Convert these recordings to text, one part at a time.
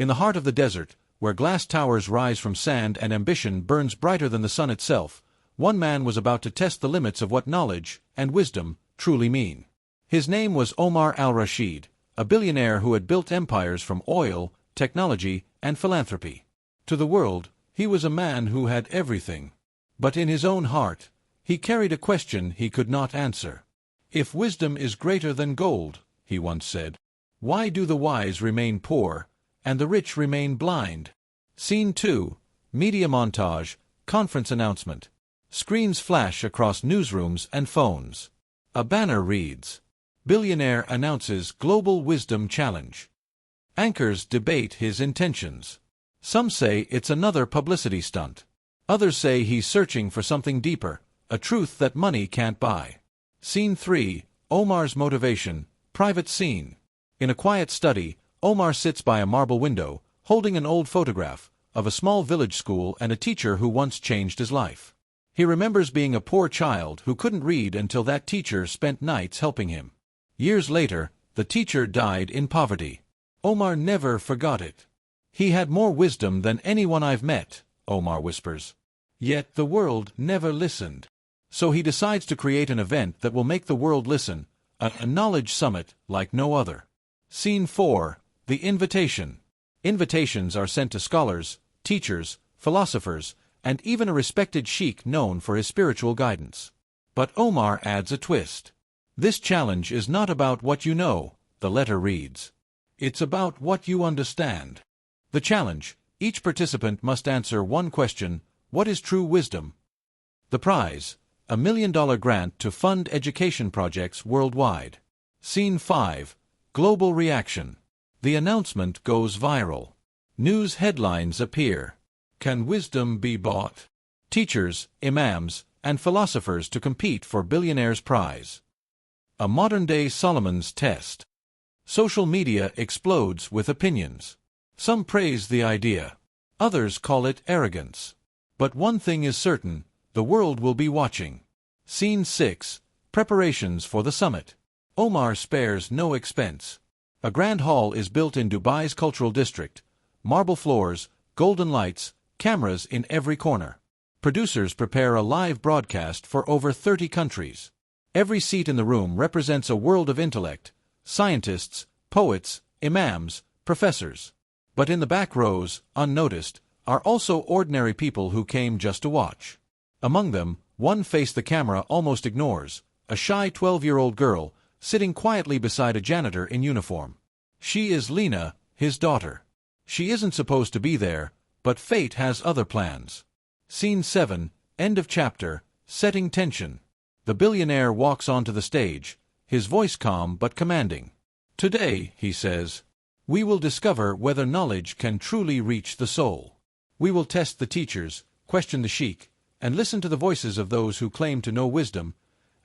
In the heart of the desert, where glass towers rise from sand and ambition burns brighter than the sun itself, one man was about to test the limits of what knowledge and wisdom truly mean. His name was Omar al-Rashid, a billionaire who had built empires from oil, technology, and philanthropy. To the world, he was a man who had everything. But in his own heart, he carried a question he could not answer. "If wisdom is greater than gold," he once said, "why do the wise remain poor, and the rich remain blind?" Scene 2, Media Montage, Conference Announcement. Screens flash across newsrooms and phones. A banner reads, "Billionaire announces Global Wisdom Challenge." Anchors debate his intentions. Some say it's another publicity stunt. Others say he's searching for something deeper, a truth that money can't buy. Scene 3, Omar's Motivation, Private Scene. In a quiet study, Omar sits by a marble window, holding an old photograph of a small village school and a teacher who once changed his life. He remembers being a poor child who couldn't read until that teacher spent nights helping him. Years later, the teacher died in poverty. Omar never forgot it. "He had more wisdom than anyone I've met," Omar whispers. Yet the world never listened. So he decides to create an event that will make the world listen, a knowledge summit like no other. Scene 4, The Invitation. Invitations are sent to scholars, teachers, philosophers, and even a respected sheikh known for his spiritual guidance. But Omar adds a twist. "This challenge is not about what you know," the letter reads. "It's about what you understand." The challenge: each participant must answer one question: what is true wisdom? The prize: $1 million grant to fund education projects worldwide. Scene 5, Global Reaction. The announcement goes viral. News headlines appear. Can wisdom be bought? Teachers, imams, and philosophers to compete for Billionaire's prize. A modern-day Solomon's test. Social media explodes with opinions. Some praise the idea. Others call it arrogance. But one thing is certain: the world will be watching. Scene 6, Preparations for the Summit. Omar spares no expense. A grand hall is built in Dubai's cultural district. Marble floors, golden lights, cameras in every corner. Producers prepare a live broadcast for over 30 countries. Every seat in the room represents a world of intellect: scientists, poets, imams, professors. But in the back rows, unnoticed, are also ordinary people who came just to watch. Among them, one face the camera almost ignores: a shy 12-year-old girl, sitting quietly beside a janitor in uniform. She is Lena, his daughter. She isn't supposed to be there, but fate has other plans. Scene 7, End of chapter, Setting Tension. The billionaire walks onto the stage, his voice calm but commanding. "Today," he says, "we will discover whether knowledge can truly reach the soul. We will test the teachers, question the sheikh, and listen to the voices of those who claim to know wisdom,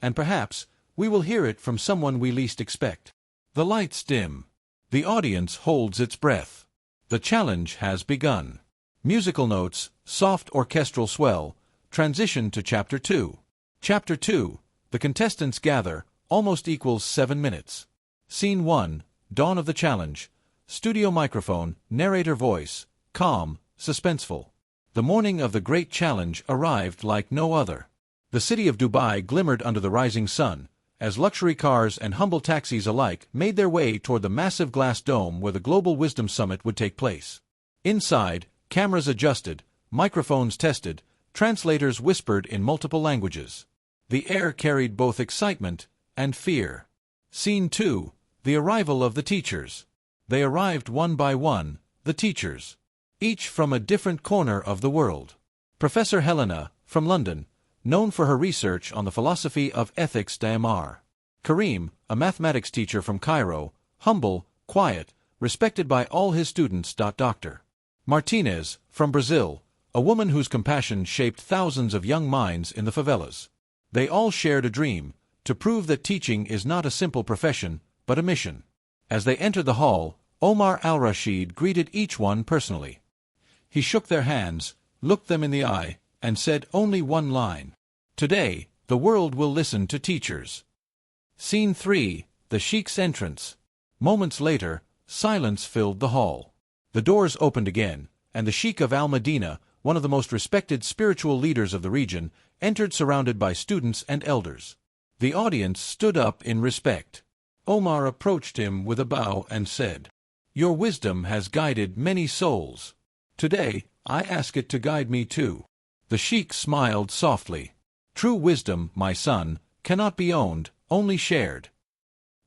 and perhaps we will hear it from someone we least expect." The lights dim. The audience holds its breath. The challenge has begun. Musical notes, soft orchestral swell, transition to Chapter 2. Chapter 2, The contestants gather, almost equals 7 minutes. Scene 1, Dawn of the Challenge. Studio microphone, narrator voice, calm, suspenseful. The morning of the great challenge arrived like no other. The city of Dubai glimmered under the rising sun, as luxury cars and humble taxis alike made their way toward the massive glass dome where the Global Wisdom Summit would take place. Inside, cameras adjusted, microphones tested, translators whispered in multiple languages. The air carried both excitement and fear. Scene 2, The Arrival of the Teachers. They arrived one by one, the teachers. Each from a different corner of the world. Professor Helena, from London, known for her research on the philosophy of ethics d'Amar. Karim, a mathematics teacher from Cairo, humble, quiet, respected by all his students. Dr. Martinez, from Brazil, a woman whose compassion shaped thousands of young minds in the favelas. They all shared a dream: to prove that teaching is not a simple profession, but a mission. As they entered the hall, Omar al-Rashid greeted each one personally. He shook their hands, looked them in the eye, and said only one line: "Today, the world will listen to teachers." Scene 3, The Sheikh's Entrance. Moments later, silence filled the hall. The doors opened again, and the Sheikh of Al-Madinah, one of the most respected spiritual leaders of the region, entered surrounded by students and elders. The audience stood up in respect. Omar approached him with a bow and said, "Your wisdom has guided many souls. Today, I ask it to guide me too." The Sheikh smiled softly. "True wisdom, my son, cannot be owned, only shared."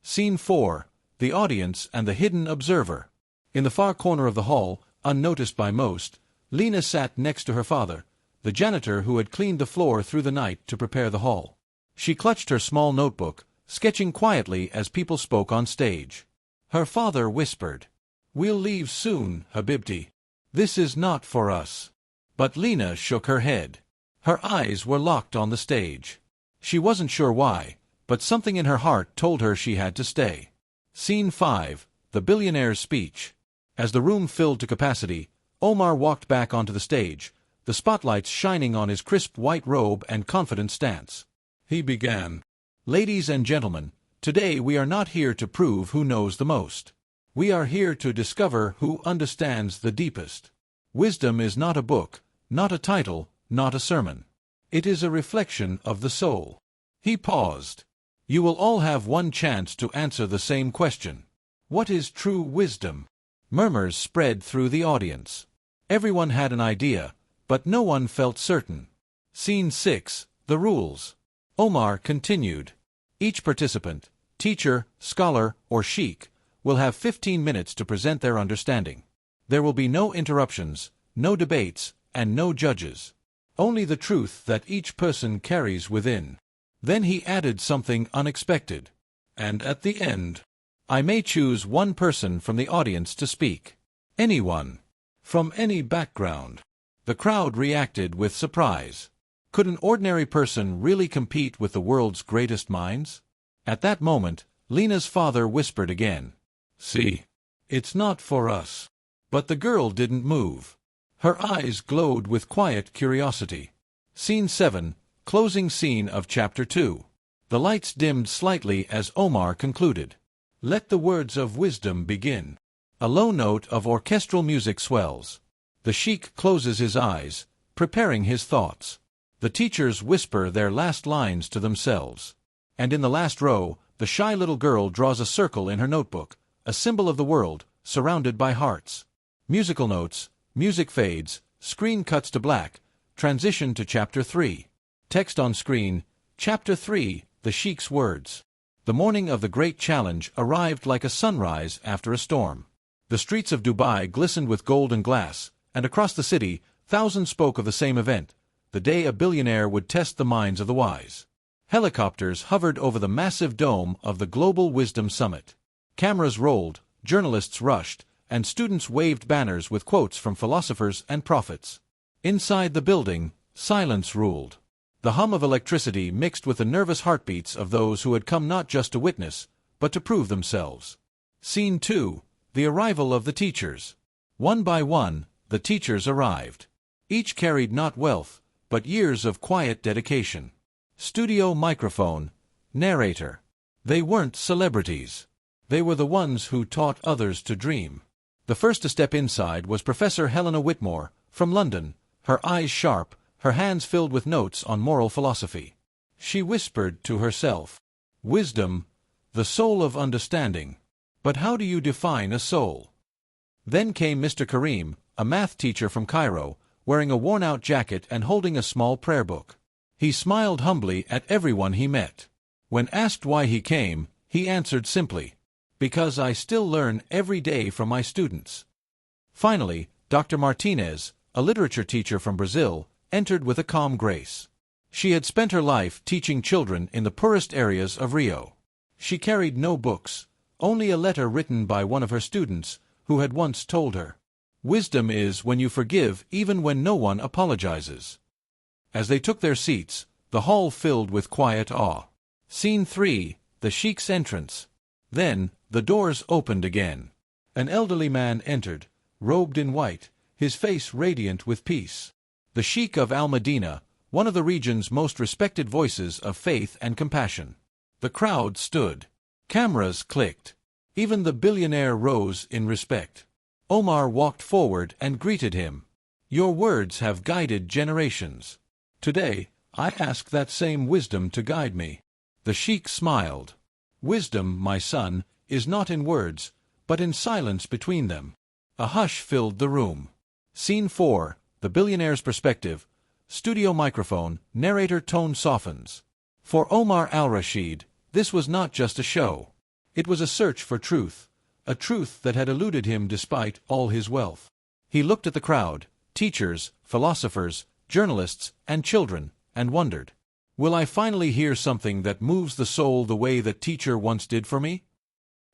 Scene 4. The audience and the hidden observer. In the far corner of the hall, unnoticed by most, Lena sat next to her father, the janitor who had cleaned the floor through the night to prepare the hall. She clutched her small notebook, sketching quietly as people spoke on stage. Her father whispered, "We'll leave soon, Habibti. This is not for us." But Lena shook her head. Her eyes were locked on the stage. She wasn't sure why, but something in her heart told her she had to stay. Scene 5. The Billionaire's speech. As the room filled to capacity, Omar walked back onto the stage, the spotlights shining on his crisp white robe and confident stance. He began, "Ladies and gentlemen, today we are not here to prove who knows the most. We are here to discover who understands the deepest. Wisdom is not a book, not a title, not a sermon. It is a reflection of the soul." He paused. "You will all have one chance to answer the same question. What is true wisdom?" Murmurs spread through the audience. Everyone had an idea, but no one felt certain. Scene 6. The rules. Omar continued. Each participant, teacher, scholar, or sheikh, will have 15 minutes to present their understanding. There will be no interruptions, no debates, and no judges. Only the truth that each person carries within. Then he added something unexpected. "And at the end, I may choose one person from the audience to speak. Anyone. From any background." The crowd reacted with surprise. Could an ordinary person really compete with the world's greatest minds? At that moment, Lena's father whispered again, "See, it's not for us." But the girl didn't move. Her eyes glowed with quiet curiosity. Scene 7. Closing scene of Chapter 2. The lights dimmed slightly as Omar concluded. "Let the words of wisdom begin." A low note of orchestral music swells. The Sheikh closes his eyes, preparing his thoughts. The teachers whisper their last lines to themselves. And in the last row, the shy little girl draws a circle in her notebook, a symbol of the world, surrounded by hearts. Musical notes, music fades, screen cuts to black, transition to Chapter 3. Text on screen, Chapter 3, the Sheikh's words. The morning of the great challenge arrived like a sunrise after a storm. The streets of Dubai glistened with gold and glass, and across the city, thousands spoke of the same event, the day a billionaire would test the minds of the wise. Helicopters hovered over the massive dome of the Global Wisdom Summit. Cameras rolled, journalists rushed, and students waved banners with quotes from philosophers and prophets. Inside the building, silence ruled. The hum of electricity mixed with the nervous heartbeats of those who had come not just to witness, but to prove themselves. Scene 2. The arrival of the teachers. One by one, the teachers arrived. Each carried not wealth, but years of quiet dedication. Studio microphone, narrator. They weren't celebrities. They were the ones who taught others to dream. The first to step inside was Professor Helena Whitmore, from London, her eyes sharp, her hands filled with notes on moral philosophy. She whispered to herself, "Wisdom, the soul of understanding. But how do you define a soul?" Then came Mr. Karim, a math teacher from Cairo, wearing a worn-out jacket and holding a small prayer book. He smiled humbly at everyone he met. When asked why he came, he answered simply, "Because I still learn every day from my students." Finally, Dr. Martinez, a literature teacher from Brazil, entered with a calm grace. She had spent her life teaching children in the poorest areas of Rio. She carried no books, only a letter written by one of her students, who had once told her, "Wisdom is when you forgive even when no one apologizes." As they took their seats, the hall filled with quiet awe. Scene 3. The Sheikh's entrance. Then, the doors opened again. An elderly man entered, robed in white, his face radiant with peace. The Sheikh of Al-Madinah, one of the region's most respected voices of faith and compassion. The crowd stood. Cameras clicked. Even the billionaire rose in respect. Omar walked forward and greeted him. Your words have guided generations. Today, I ask that same wisdom to guide me. The Sheikh smiled. Wisdom, my son, is not in words, but in silence between them. A hush filled the room. Scene 4, The Billionaire's Perspective. Studio microphone, narrator tone softens. For Omar al-Rashid, this was not just a show. It was a search for truth, a truth that had eluded him despite all his wealth. He looked at the crowd, teachers, philosophers, journalists, and children, and wondered, will I finally hear something that moves the soul the way that teacher once did for me?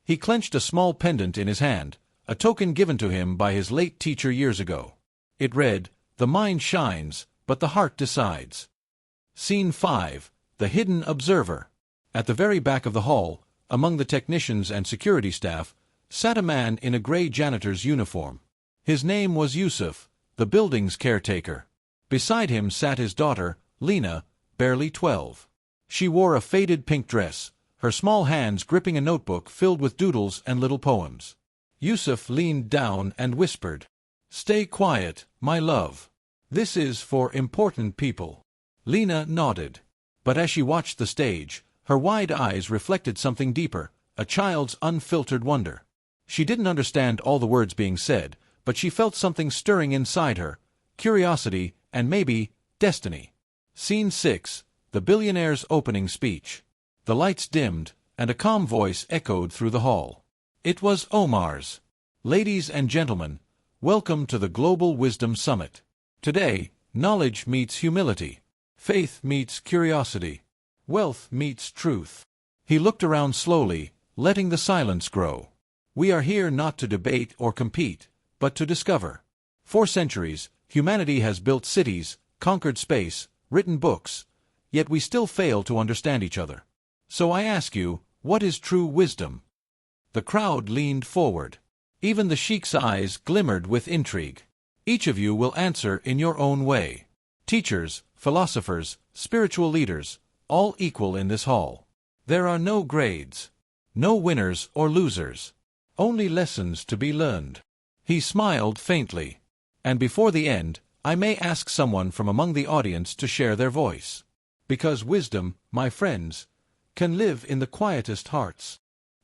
He clenched a small pendant in his hand, a token given to him by his late teacher years ago. It read, The mind shines, but the heart decides. Scene 5, The Hidden Observer. At the very back of the hall, among the technicians and security staff, sat a man in a gray janitor's uniform. His name was Yusuf, the building's caretaker. Beside him sat his daughter, Lena, barely 12. She wore a faded pink dress, her small hands gripping a notebook filled with doodles and little poems. Yusuf leaned down and whispered, Stay quiet, my love. This is for important people. Lena nodded. But as she watched the stage, her wide eyes reflected something deeper, a child's unfiltered wonder. She didn't understand all the words being said, but she felt something stirring inside her, curiosity and maybe destiny. Scene 6, The Billionaire's Opening Speech. The lights dimmed, and a calm voice echoed through the hall. It was Omar's. Ladies and gentlemen, welcome to the Global Wisdom Summit. Today, knowledge meets humility. Faith meets curiosity. Wealth meets truth. He looked around slowly, letting the silence grow. We are here not to debate or compete, but to discover. For centuries, humanity has built cities, conquered space, written books, yet we still fail to understand each other. So I ask you, what is true wisdom? The crowd leaned forward. Even the Sheikh's eyes glimmered with intrigue. Each of you will answer in your own way. Teachers, philosophers, spiritual leaders, all equal in this hall. There are no grades, no winners or losers, only lessons to be learned. He smiled faintly. And before the end, I may ask someone from among the audience to share their voice. Because wisdom, my friends, can live in the quietest hearts.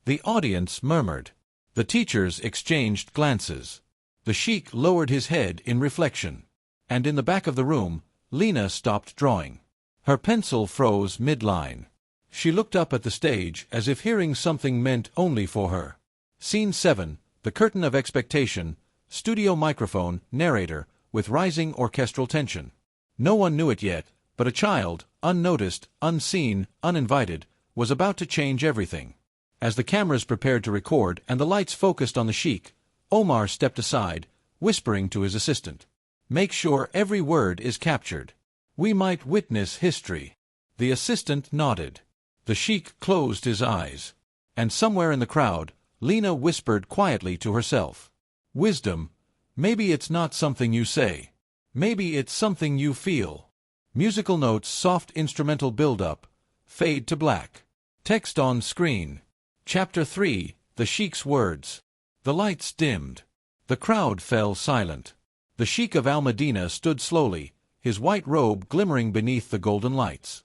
The audience murmured. The teachers exchanged glances. The Sheikh lowered his head in reflection. And in the back of the room, Lena stopped drawing. Her pencil froze mid-line. She looked up at the stage as if hearing something meant only for her. Scene 7, The Curtain of Expectation, studio microphone, narrator, with rising orchestral tension. No one knew it yet, but a child, unnoticed, unseen, uninvited, was about to change everything. As the cameras prepared to record and the lights focused on the Sheikh, Omar stepped aside, whispering to his assistant, Make sure every word is captured. We might witness history. The assistant nodded. The Sheikh closed his eyes. And somewhere in the crowd, Lena whispered quietly to herself, Wisdom, maybe it's not something you say. Maybe it's something you feel. Musical notes, soft instrumental build-up, fade to black. Text on screen. Chapter 3, The Sheikh's Words. The lights dimmed. The crowd fell silent. The Sheikh of Al-Medina stood slowly, his white robe glimmering beneath the golden lights.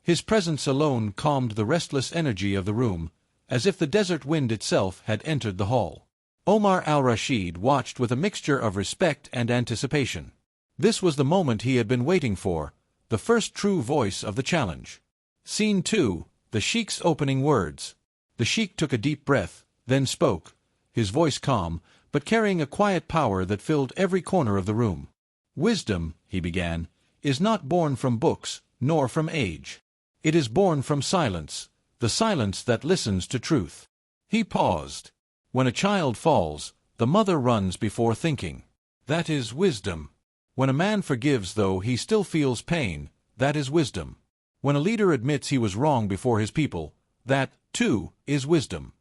His presence alone calmed the restless energy of the room, as if the desert wind itself had entered the hall. Omar al-Rashid watched with a mixture of respect and anticipation. This was the moment he had been waiting for, the first true voice of the challenge. Scene 2, The Sheikh's Opening Words. The Sheikh took a deep breath, then spoke, his voice calm, but carrying a quiet power that filled every corner of the room. Wisdom, he began, is not born from books, nor from age. It is born from silence, the silence that listens to truth. He paused. When a child falls, the mother runs before thinking. That is wisdom. When a man forgives though he still feels pain, that is wisdom. When a leader admits he was wrong before his people, that, too, is wisdom.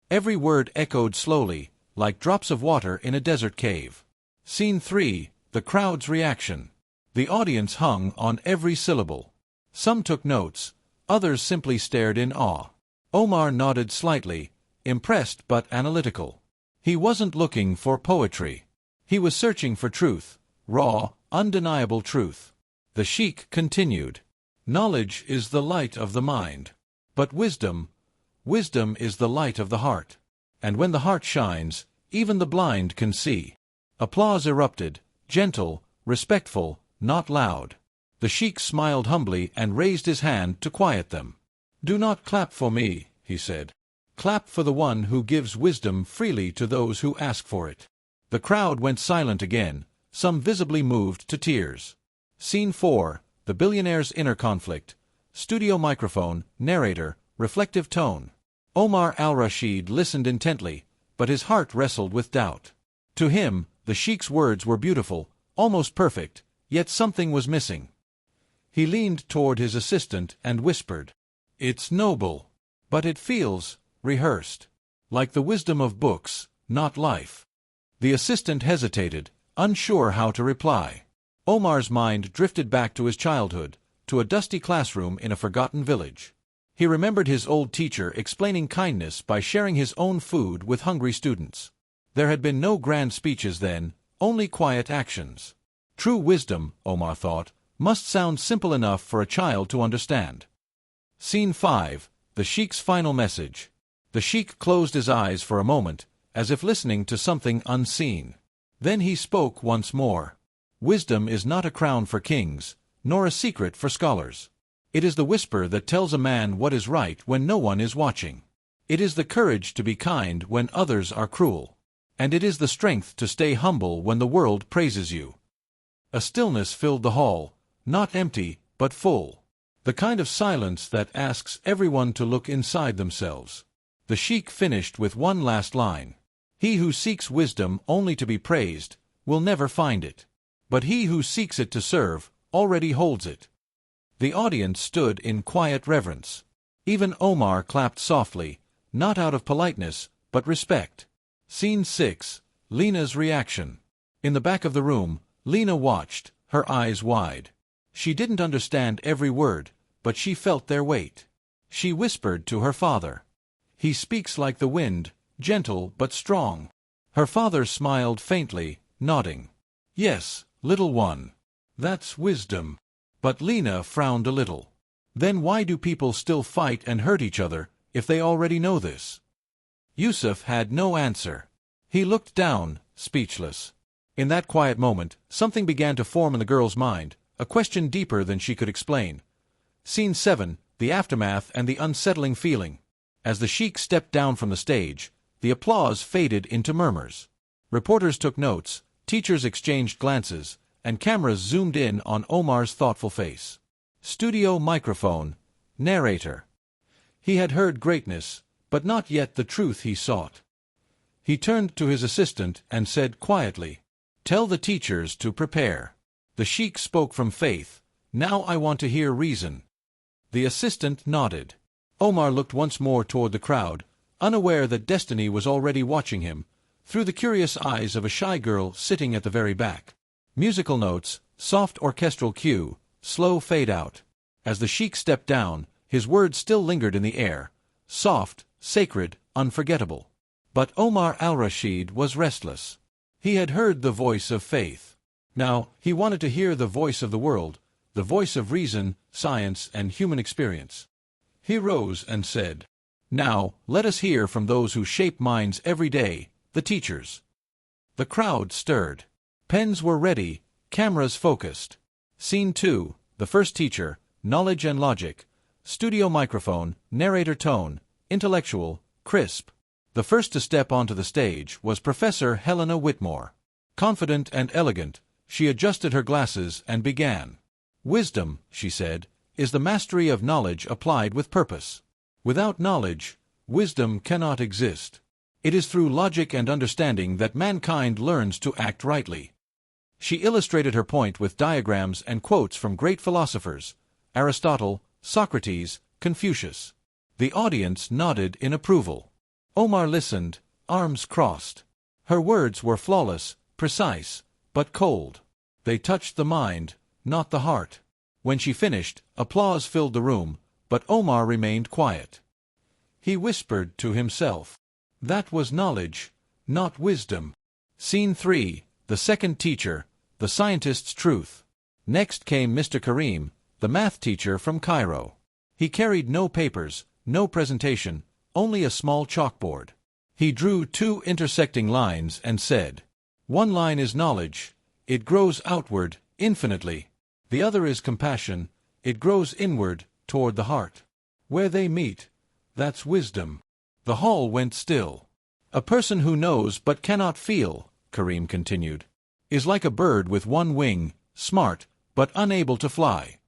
Every word echoed slowly, like drops of water in a desert cave. Scene 3, The Crowd's Reaction. The audience hung on every syllable. Some took notes, others simply stared in awe. Omar nodded slightly, impressed but analytical. He wasn't looking for poetry. He was searching for truth, raw, undeniable truth. The Sheikh continued, "Knowledge is the light of the mind. But wisdom is the light of the heart. And when the heart shines, even the blind can see." Applause erupted, gentle, respectful, not loud. The Sheikh smiled humbly and raised his hand to quiet them. "Do not clap for me," he said. "Clap for the one who gives wisdom freely to those who ask for it." The crowd went silent again, some visibly moved to tears. Scene 4, The Billionaire's Inner Conflict. Studio microphone, narrator, reflective tone. Omar al-Rashid listened intently, but his heart wrestled with doubt. To him, the Sheikh's words were beautiful, almost perfect, yet something was missing. He leaned toward his assistant and whispered, "It's noble, but it feels rehearsed, like the wisdom of books, not life." The assistant hesitated, unsure how to reply. Omar's mind drifted back to his childhood, to a dusty classroom in a forgotten village. He remembered his old teacher explaining kindness by sharing his own food with hungry students. There had been no grand speeches then, only quiet actions. True wisdom, Omar thought, must sound simple enough for a child to understand. Scene 5, The Sheikh's Final Message. The Sheikh closed his eyes for a moment, as if listening to something unseen. Then he spoke once more. "Wisdom is not a crown for kings, nor a secret for scholars. It is the whisper that tells a man what is right when no one is watching. It is the courage to be kind when others are cruel. And it is the strength to stay humble when the world praises you." A stillness filled the hall, not empty, but full. The kind of silence that asks everyone to look inside themselves. The Sheikh finished with one last line. "He who seeks wisdom only to be praised, will never find it. But he who seeks it to serve, already holds it." The audience stood in quiet reverence. Even Omar clapped softly, not out of politeness, but respect. Scene 6, Lena's Reaction. In the back of the room, Lena watched, her eyes wide. She didn't understand every word, but she felt their weight. She whispered to her father, "He speaks like the wind, gentle but strong." Her father smiled faintly, nodding. "Yes, little one. That's wisdom." But Lena frowned a little. Then why do people still fight and hurt each other, if they already know this? Yusuf had no answer. He looked down, speechless. In that quiet moment, something began to form in the girl's mind, a question deeper than she could explain. Scene 7, The Aftermath and the Unsettling Feeling. As the Sheikh stepped down from the stage, the applause faded into murmurs. Reporters took notes, teachers exchanged glances, and cameras zoomed in on Omar's thoughtful face. Studio microphone, narrator. He had heard greatness, but not yet the truth he sought. He turned to his assistant and said quietly, "Tell the teachers to prepare." The Sheikh spoke from faith, "Now I want to hear reason." The assistant nodded. Omar looked once more toward the crowd, unaware that destiny was already watching him, through the curious eyes of a shy girl sitting at the very back. Musical notes, soft orchestral cue, slow fade out. As the Sheikh stepped down, his words still lingered in the air, soft, sacred, unforgettable. But Omar al-Rashid was restless. He had heard the voice of faith. Now, he wanted to hear the voice of the world, the voice of reason, science, and human experience. He rose and said, "Now, let us hear from those who shape minds every day, the teachers." The crowd stirred. Pens were ready, cameras focused. Scene 2, The First Teacher, Knowledge and Logic. Studio microphone, narrator tone, intellectual, crisp. The first to step onto the stage was Professor Helena Whitmore. Confident and elegant, she adjusted her glasses and began. "Wisdom," she said, "is the mastery of knowledge applied with purpose. Without knowledge, wisdom cannot exist. It is through logic and understanding that mankind learns to act rightly." She illustrated her point with diagrams and quotes from great philosophers, Aristotle, Socrates, Confucius. The audience nodded in approval. Omar listened, arms crossed. Her words were flawless, precise, but cold. They touched the mind, not the heart. When she finished, applause filled the room, but Omar remained quiet. He whispered to himself, "That was knowledge, not wisdom. Scene 3, the second teacher, the scientist's truth. Next came Mr. Karim, the math teacher from Cairo. He carried no papers, no presentation, only a small chalkboard. He drew 2 intersecting lines and said, "One line is knowledge, it grows outward, infinitely. The other is compassion, it grows inward, toward the heart. Where they meet, that's wisdom." The hall went still. "A person who knows but cannot feel," Karim continued, "is like a bird with one wing, smart, but unable to fly."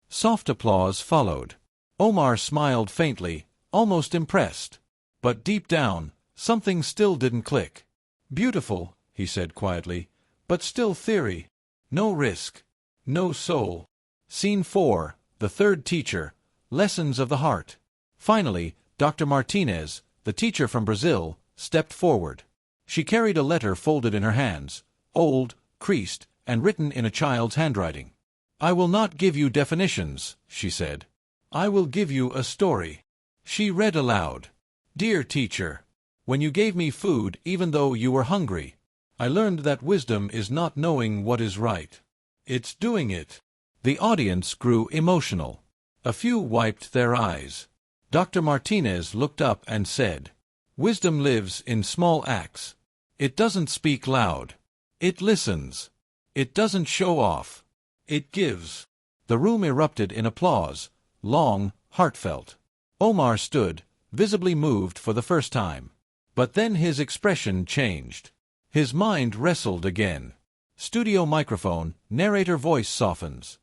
Soft applause followed. Omar smiled faintly, almost impressed. But deep down, something still didn't click. "Beautiful," he said quietly, "but still theory. No risk. No soul." Scene 4, the third teacher, lessons of the heart. Finally, Dr. Martinez, the teacher from Brazil, stepped forward. She carried a letter folded in her hands, old, creased, and written in a child's handwriting. "I will not give you definitions," she said. "I will give you a story." She read aloud. "Dear teacher, when you gave me food even though you were hungry, I learned that wisdom is not knowing what is right. It's doing it." The audience grew emotional. A few wiped their eyes. Dr. Martinez looked up and said, "Wisdom lives in small acts. It doesn't speak loud. It listens. It doesn't show off. It gives." The room erupted in applause, long, heartfelt. Omar stood, visibly moved for the first time. But then his expression changed. His mind wrestled again. Studio microphone, narrator voice softens.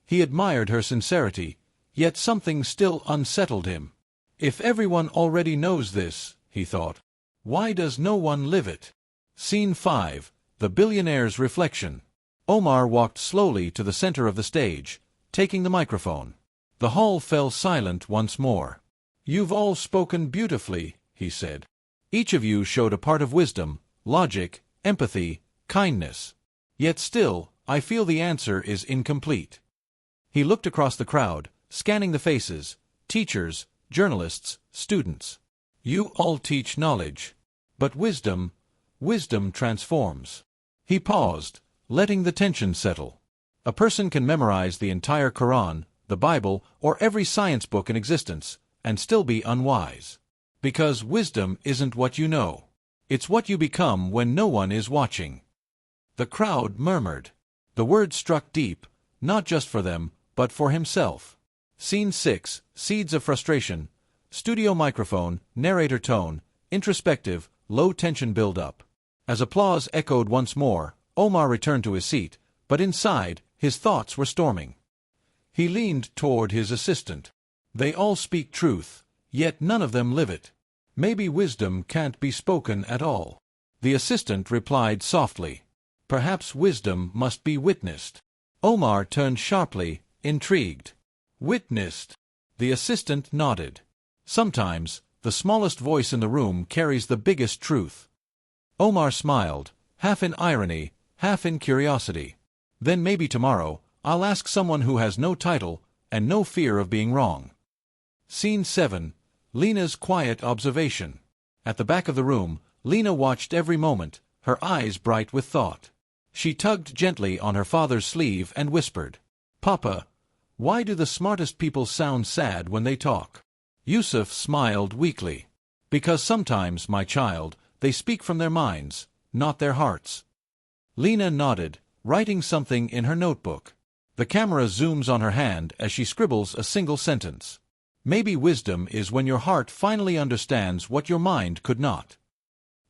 He admired her sincerity, yet something still unsettled him. If everyone already knows this, he thought, why does no one live it? Scene 5, the billionaire's reflection. Omar walked slowly to the center of the stage, taking the microphone. The hall fell silent once more. "You've all spoken beautifully," he said. "Each of you showed a part of wisdom, logic, empathy, kindness. Yet still, I feel the answer is incomplete." He looked across the crowd, scanning the faces, teachers, journalists, students. "You all teach knowledge. But wisdom transforms." He paused, letting the tension settle. A person can memorize the entire Quran, the Bible, or every science book in existence, and still be unwise. Because wisdom isn't what you know. It's what you become when no one is watching. The crowd murmured. The words struck deep, not just for them, but for himself. Scene 6, Seeds of Frustration. Studio microphone, narrator tone, introspective, low-tension build-up. As applause echoed once more, Omar returned to his seat, but inside, his thoughts were storming. He leaned toward his assistant. "They all speak truth, yet none of them live it. Maybe wisdom can't be spoken at all." The assistant replied softly, "Perhaps wisdom must be witnessed." Omar turned sharply, intrigued. "Witnessed?" The assistant nodded. "Sometimes, the smallest voice in the room carries the biggest truth." Omar smiled, half in irony, half in curiosity. "Then maybe tomorrow, I'll ask someone who has no title and no fear of being wrong." Scene 7, Lena's quiet observation. At the back of the room, Lena watched every moment, her eyes bright with thought. She tugged gently on her father's sleeve and whispered, "Papa, why do the smartest people sound sad when they talk?" Yusuf smiled weakly. "Because sometimes, my child, they speak from their minds, not their hearts." Lena nodded, writing something in her notebook. The camera zooms on her hand as she scribbles a single sentence. "Maybe wisdom is when your heart finally understands what your mind could not."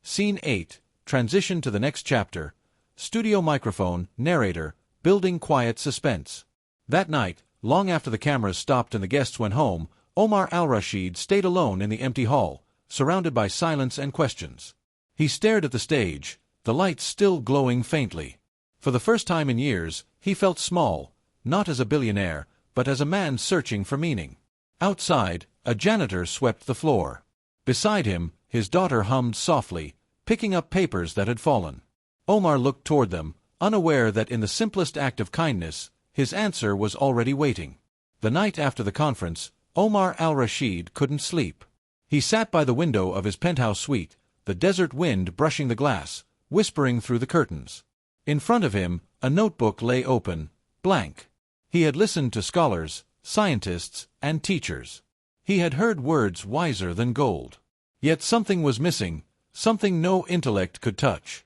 Scene 8, transition to the next chapter. Studio microphone, narrator, building quiet suspense. That night, long after the cameras stopped and the guests went home, Omar al-Rashid stayed alone in the empty hall, surrounded by silence and questions. He stared at the stage, the lights still glowing faintly. For the first time in years, he felt small, not as a billionaire, but as a man searching for meaning. Outside, a janitor swept the floor. Beside him, his daughter hummed softly, picking up papers that had fallen. Omar looked toward them, unaware that in the simplest act of kindness, his answer was already waiting. The night after the conference, Omar al-Rashid couldn't sleep. He sat by the window of his penthouse suite, the desert wind brushing the glass, whispering through the curtains. In front of him, a notebook lay open, blank. He had listened to scholars, scientists, and teachers. He had heard words wiser than gold. Yet something was missing, something no intellect could touch.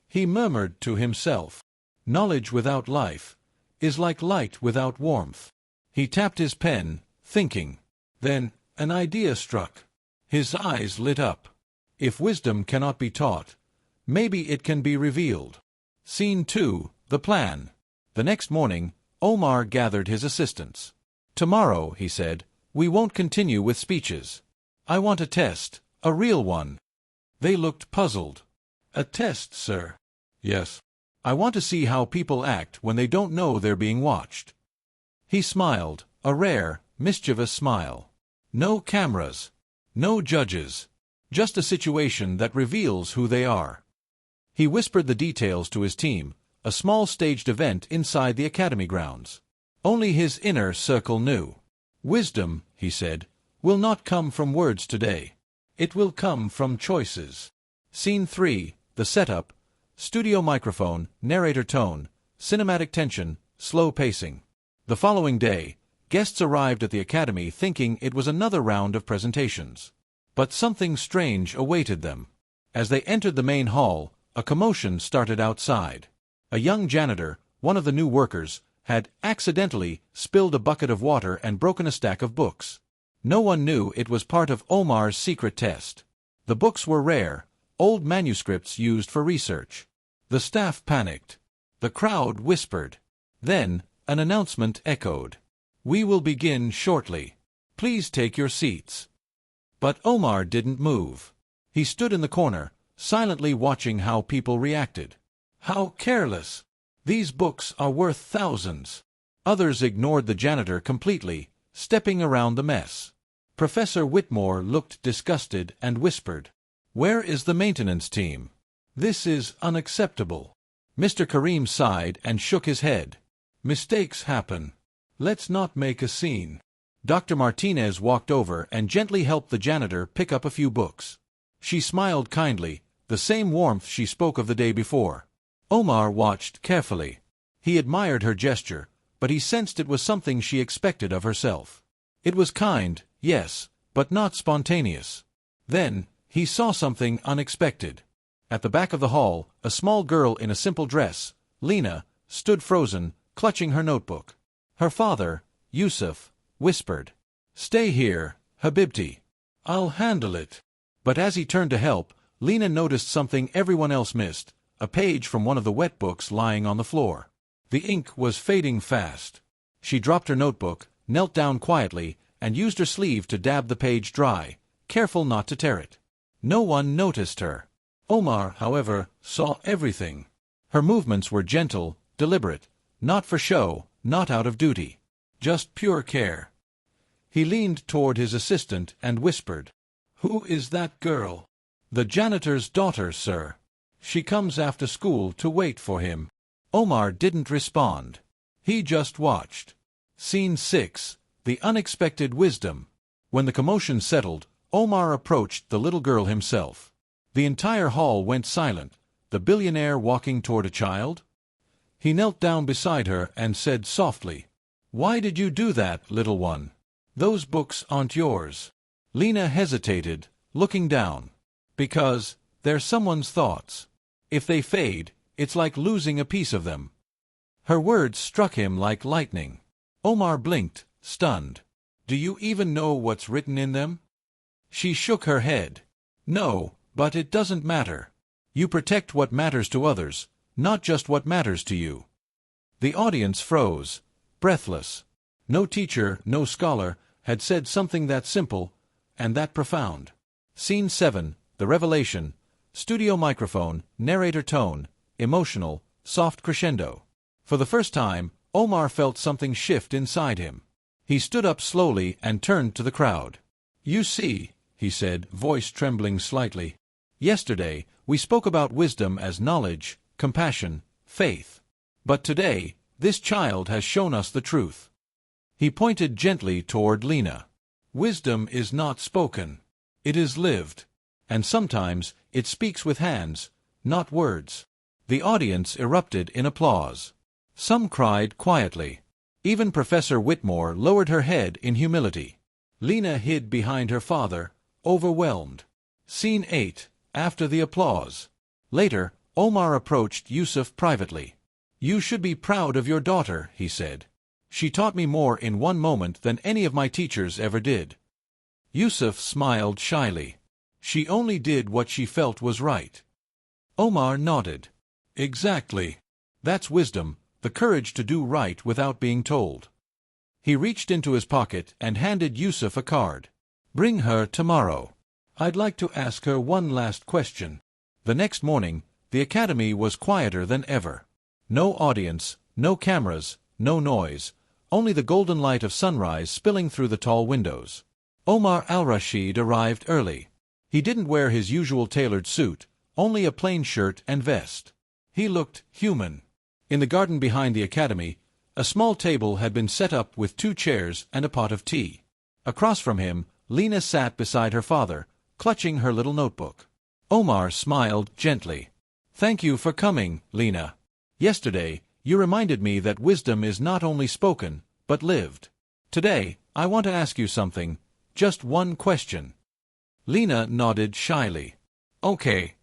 He murmured to himself, "Knowledge without life is like light without warmth." He tapped his pen, thinking. Then an idea struck. His eyes lit up. If wisdom cannot be taught, maybe it can be revealed. Scene 2, the plan. The next morning, Omar gathered his assistants. "Tomorrow," he said, "we won't continue with speeches. I want a test, a real one." They looked puzzled. "A test, sir?" "Yes. I want to see how people act when they don't know they're being watched." He smiled, a rare, mischievous smile. "No cameras. No judges. Just a situation that reveals who they are." He whispered the details to his team, a small staged event inside the academy grounds. Only his inner circle knew. "Wisdom," he said, "will not come from words today. It will come from choices." Scene 3, the setup, studio microphone, narrator tone, cinematic tension, slow pacing. The following day, guests arrived at the academy thinking it was another round of presentations. But something strange awaited them. As they entered the main hall, a commotion started outside. A young janitor, one of the new workers, had accidentally spilled a bucket of water and broken a stack of books. No one knew it was part of Omar's secret test. The books were rare, old manuscripts used for research. The staff panicked. The crowd whispered. Then, an announcement echoed. "We will begin shortly. Please take your seats." But Omar didn't move. He stood in the corner, silently watching how people reacted. How careless! These books are worth thousands. Others ignored the janitor completely, stepping around the mess. Professor Whitmore looked disgusted and whispered, "Where is the maintenance team? This is unacceptable." Mr. Karim sighed and shook his head. "Mistakes happen. Let's not make a scene." Dr. Martinez walked over and gently helped the janitor pick up a few books. She smiled kindly, the same warmth she spoke of the day before. Omar watched carefully. He admired her gesture, but he sensed it was something she expected of herself. It was kind, yes, but not spontaneous. Then, he saw something unexpected. At the back of the hall, a small girl in a simple dress, Lena, stood frozen, clutching her notebook. Her father, Yusuf, whispered, "Stay here, Habibti. I'll handle it." But as he turned to help, Lena noticed something everyone else missed, a page from one of the wet books lying on the floor. The ink was fading fast. She dropped her notebook, knelt down quietly, and used her sleeve to dab the page dry, careful not to tear it. No one noticed her. Omar, however, saw everything. Her movements were gentle, deliberate, not for show, not out of duty. Just pure care. He leaned toward his assistant and whispered, "Who is that girl?" "The janitor's daughter, sir. She comes after school to wait for him." Omar didn't respond. He just watched. Scene 6, the unexpected wisdom. When the commotion settled, Omar approached the little girl himself. The entire hall went silent, the billionaire walking toward a child. He knelt down beside her and said softly, "Why did you do that, little one? Those books aren't yours." Lena hesitated, looking down. "Because they're someone's thoughts. If they fade, it's like losing a piece of them." Her words struck him like lightning. Omar blinked, stunned. "Do you even know what's written in them?" She shook her head. "No, but it doesn't matter. You protect what matters to others, not just what matters to you." The audience froze, breathless. No teacher, no scholar, had said something that simple and that profound. Scene 7, the revelation. Studio microphone, narrator tone, emotional, soft crescendo. For the first time, Omar felt something shift inside him. He stood up slowly and turned to the crowd. "You see," he said, voice trembling slightly, "yesterday we spoke about wisdom as knowledge, compassion, faith. But today, this child has shown us the truth." He pointed gently toward Lena. "Wisdom is not spoken. It is lived. And sometimes, It speaks with hands, not words. The audience erupted in applause. Some cried quietly. Even Professor Whitmore lowered her head in humility. Lena hid behind her father, overwhelmed. Scene 8, after the applause. Later, Omar approached Yusuf privately. "You should be proud of your daughter," he said. "She taught me more in one moment than any of my teachers ever did." Yusuf smiled shyly. "She only did what she felt was right." Omar nodded. "Exactly. That's wisdom, the courage to do right without being told." He reached into his pocket and handed Yusuf a card. "Bring her tomorrow. I'd like to ask her one last question." The next morning, the academy was quieter than ever. No audience, no cameras, no noise, only the golden light of sunrise spilling through the tall windows. Omar al-Rashid arrived early. He didn't wear his usual tailored suit, only a plain shirt and vest. He looked human. In the garden behind the academy, a small table had been set up with 2 chairs and a pot of tea. Across from him, Lena sat beside her father, clutching her little notebook. Omar smiled gently. "Thank you for coming, Lena. Yesterday, you reminded me that wisdom is not only spoken, but lived. Today, I want to ask you something, just one question." Lena nodded shyly. "Okay."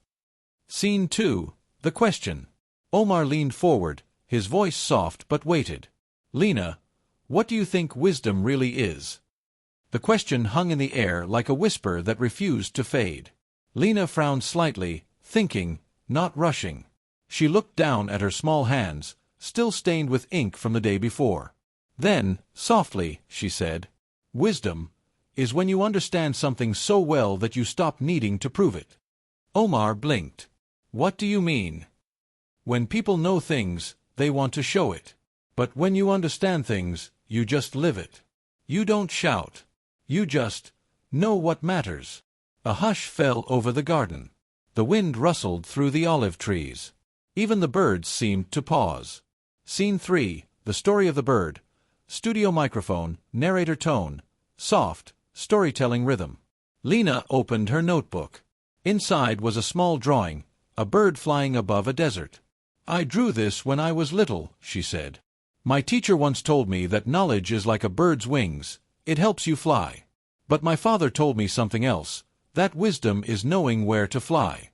Scene 2, the question. Omar leaned forward, his voice soft but weighted. "Lena, what do you think wisdom really is?" The question hung in the air like a whisper that refused to fade. Lena frowned slightly, thinking, not rushing. She looked down at her small hands, still stained with ink from the day before. Then, softly, she said, "Wisdom is when you understand something so well that you stop needing to prove it." Omar blinked. "What do you mean?" "When people know things, they want to show it. But when you understand things, you just live it. You don't shout. You just know what matters." A hush fell over the garden. The wind rustled through the olive trees. Even the birds seemed to pause. Scene 3, the story of the bird. Studio microphone, narrator tone, soft, storytelling rhythm. Lena opened her notebook. Inside was a small drawing, a bird flying above a desert. "I drew this when I was little," she said. "My teacher once told me that knowledge is like a bird's wings, it helps you fly. But my father told me something else, that wisdom is knowing where to fly."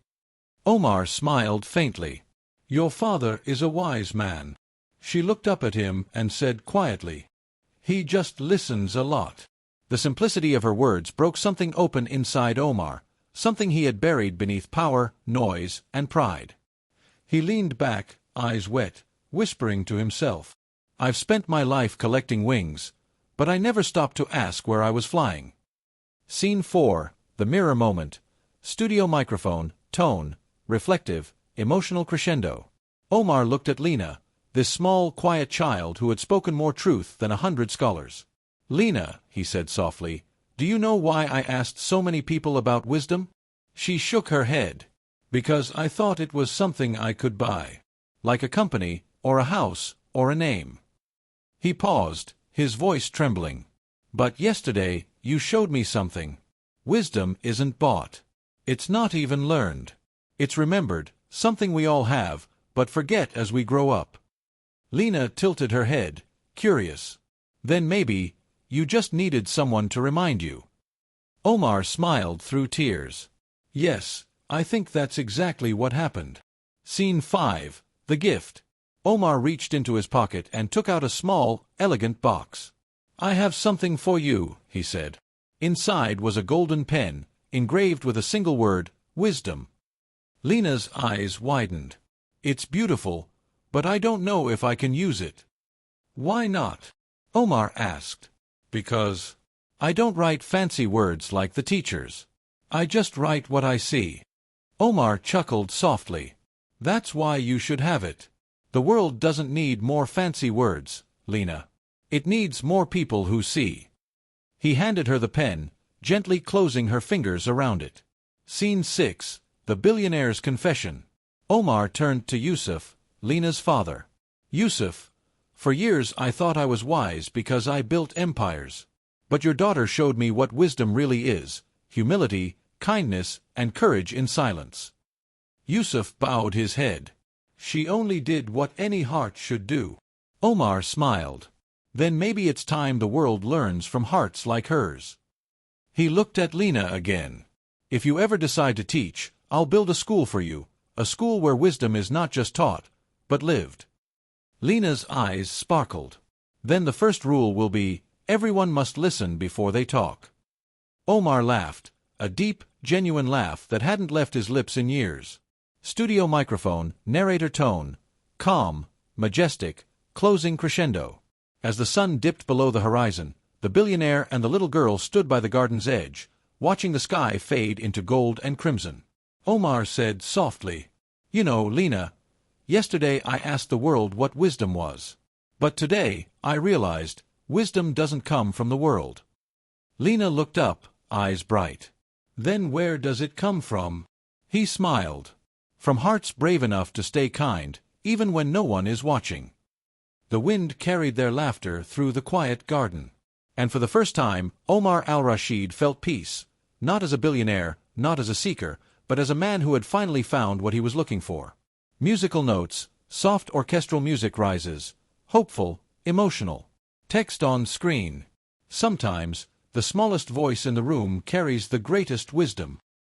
Omar smiled faintly. "Your father is a wise man." She looked up at him and said quietly, "He just listens a lot." The simplicity of her words broke something open inside Omar, something he had buried beneath power, noise, and pride. He leaned back, eyes wet, whispering to himself, "I've spent my life collecting wings, but I never stopped to ask where I was flying." Scene 4, the mirror moment. Studio microphone, tone, reflective, emotional crescendo. Omar looked at Lena, this small, quiet child who had spoken more truth than 100 scholars. "Lena," he said softly, "do you know why I asked so many people about wisdom?" She shook her head. "Because I thought it was something I could buy. Like a company, or a house, or a name." He paused, his voice trembling. "But yesterday, you showed me something. Wisdom isn't bought. It's not even learned. It's remembered, something we all have, but forget as we grow up." Lena tilted her head, curious. "Then maybe, you just needed someone to remind you." Omar smiled through tears. "Yes, I think that's exactly what happened." Scene 5, the gift. Omar reached into his pocket and took out a small, elegant box. "I have something for you," he said. Inside was a golden pen, engraved with a single word, wisdom. Lena's eyes widened. "It's beautiful, but I don't know if I can use it." "Why not?" Omar asked. "Because I don't write fancy words like the teachers. I just write what I see." Omar chuckled softly. "That's why you should have it. The world doesn't need more fancy words, Lena. It needs more people who see." He handed her the pen, gently closing her fingers around it. Scene 6, the billionaire's confession. Omar turned to Yusuf, Lena's father. "Yusuf, for years I thought I was wise because I built empires. But your daughter showed me what wisdom really is, humility, kindness, and courage in silence. Yusuf bowed his head. She only did what any heart should do. Omar smiled. Then maybe it's time the world learns from hearts like hers. He looked at Lena again. If you ever decide to teach, I'll build a school for you, a school where wisdom is not just taught, but lived. Lena's eyes sparkled. Then the first rule will be, everyone must listen before they talk. Omar laughed, a deep, genuine laugh that hadn't left his lips in years. Studio microphone, narrator tone, calm, majestic, closing crescendo. As the sun dipped below the horizon, the billionaire and the little girl stood by the garden's edge, watching the sky fade into gold and crimson. Omar said softly, "You know, Lena, yesterday I asked the world what wisdom was. But today, I realized, wisdom doesn't come from the world." Lena looked up, eyes bright. "Then where does it come from?" He smiled. "From hearts brave enough to stay kind, even when no one is watching." The wind carried their laughter through the quiet garden. And for the first time, Omar al-Rashid felt peace, not as a billionaire, not as a seeker, but as a man who had finally found what he was looking for. Musical notes, soft orchestral music rises, hopeful, emotional. Text on screen. Sometimes, the smallest voice in the room carries the greatest wisdom.